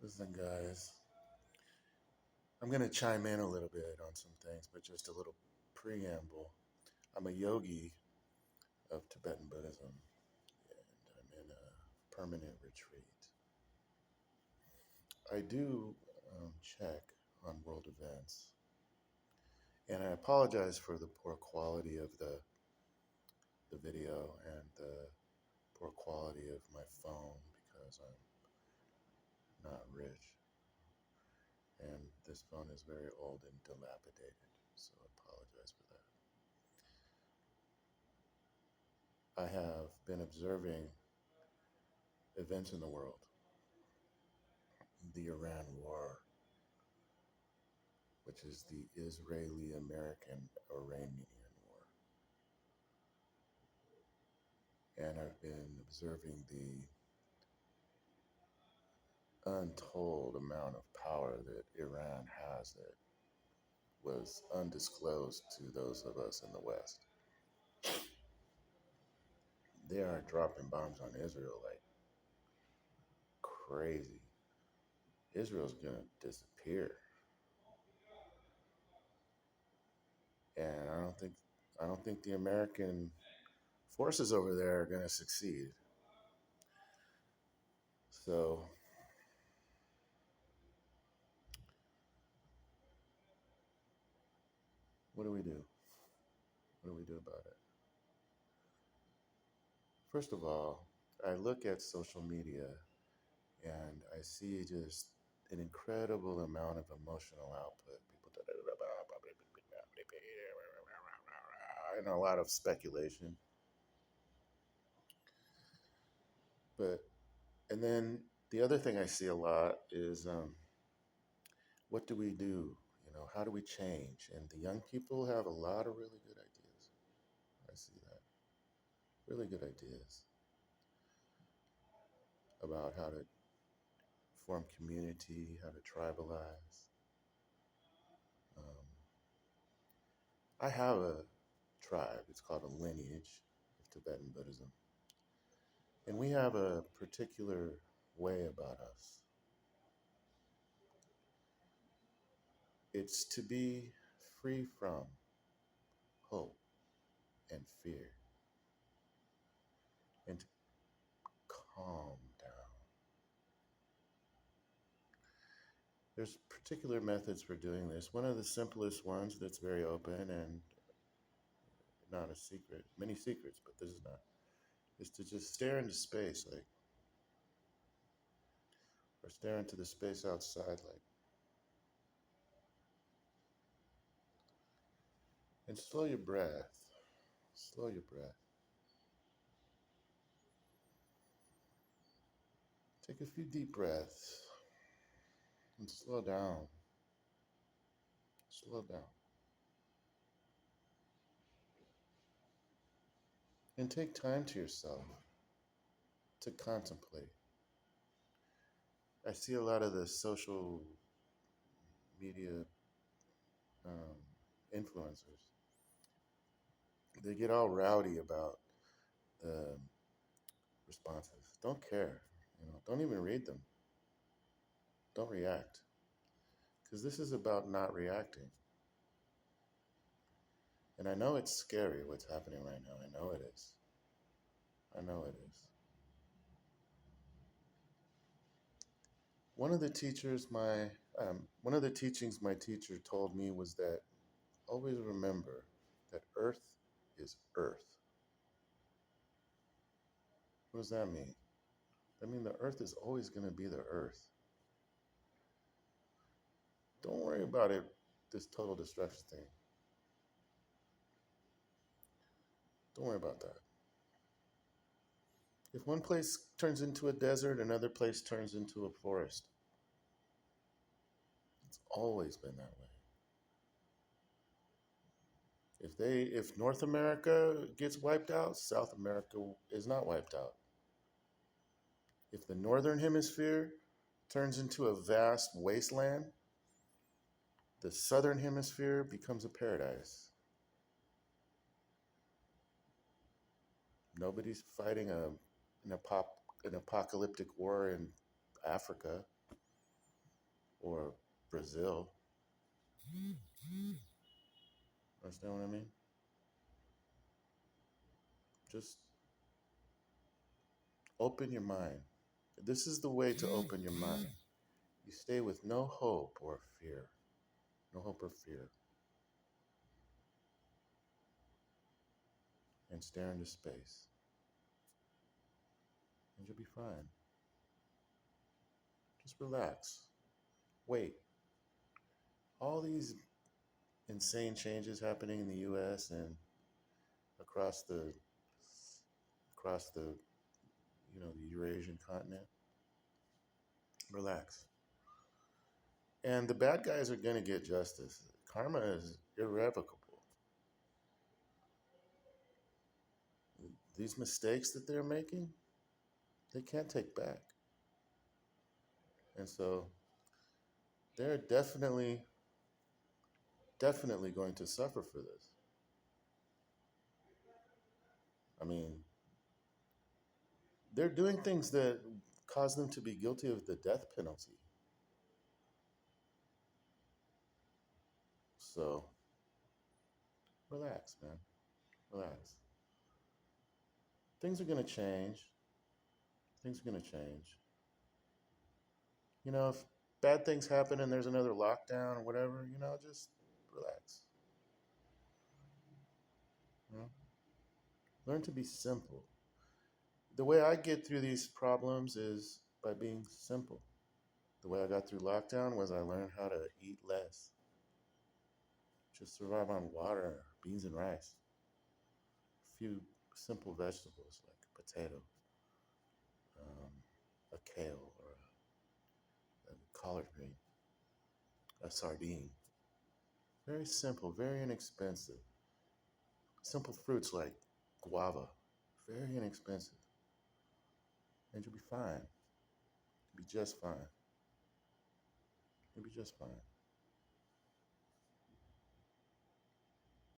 Listen, guys, I'm going to chime in a little bit on some things, but just a little preamble. I'm a yogi of Tibetan Buddhism, and I'm in a permanent retreat. I do check on world events, and I apologize for the poor quality of the video and the poor quality of my phone because I'm not rich. And this phone is very old and dilapidated, so I apologize for that. I have been observing events in the world, the Iran war, which is the Israeli American Iranian war. And I've been observing the untold amount of power that Iran has that was undisclosed to those of us in the West. They are dropping bombs on Israel like crazy. Israel's gonna disappear. And I don't think the American forces over there are gonna succeed. So what do we do? What do we do about it? First of all, I look at social media and I see just an incredible amount of emotional output. People and a lot of speculation. But and then the other thing I see a lot is what do we do? How do we change? And the young people have a lot of really good ideas. I see that. Really good ideas about how to form community, how to tribalize. Um, I have a tribe. It's called a lineage of Tibetan Buddhism. And we have a particular way about us. It's to be free from hope and fear and to calm down. There's particular methods for doing this. One of the simplest ones that's very open and not a secret, many secrets, but this is not, is to just stare into space, like, or stare into the space outside, like, and slow your breath. Slow your breath. Take a few deep breaths and slow down. Slow down. And take time to yourself to contemplate. I see a lot of the social media um, influencers. They get all rowdy about the responses. Don't care. Don't even read them. Don't react. Because this is about not reacting. And I know it's scary what's happening right now. I know it is. I know it is. One of the one of the teachings my teacher told me was that always remember that Earth is Earth. What does that mean? I mean, the Earth is always going to be the Earth. Don't worry about it, this total destruction thing. Don't worry about that. If one place turns into a desert, another place turns into a forest. It's always been that way. If North America gets wiped out, South America is not wiped out. If the northern hemisphere turns into a vast wasteland, the southern hemisphere becomes a paradise. Nobody's fighting an apocalyptic war in Africa. or Brazil. Understand what I mean? Just open your mind. This is the way to open your mind. You stay with no hope or fear. No hope or fear. And stare into space. And you'll be fine. Just relax. Wait. All these insane changes happening in the US and across the the Eurasian continent. Relax. And the bad guys are going to get justice. Karma is irrevocable. These mistakes that they're making, they can't take back. And so they're definitely going to suffer for this. I mean, they're doing things that cause them to be guilty of the death penalty. So relax, man. Relax. Things are going to change. Things are going to change. If bad things happen and there's another lockdown or whatever, just relax. You know? Learn to be simple. The way I get through these problems is by being simple. The way I got through lockdown was I learned how to eat less. Just survive on water, beans and rice. A few simple vegetables like a potato, a kale, or a collard green, a sardine. Very simple, very inexpensive. Simple fruits like guava, very inexpensive. And you'll be fine. You'll be just fine. You'll be just fine.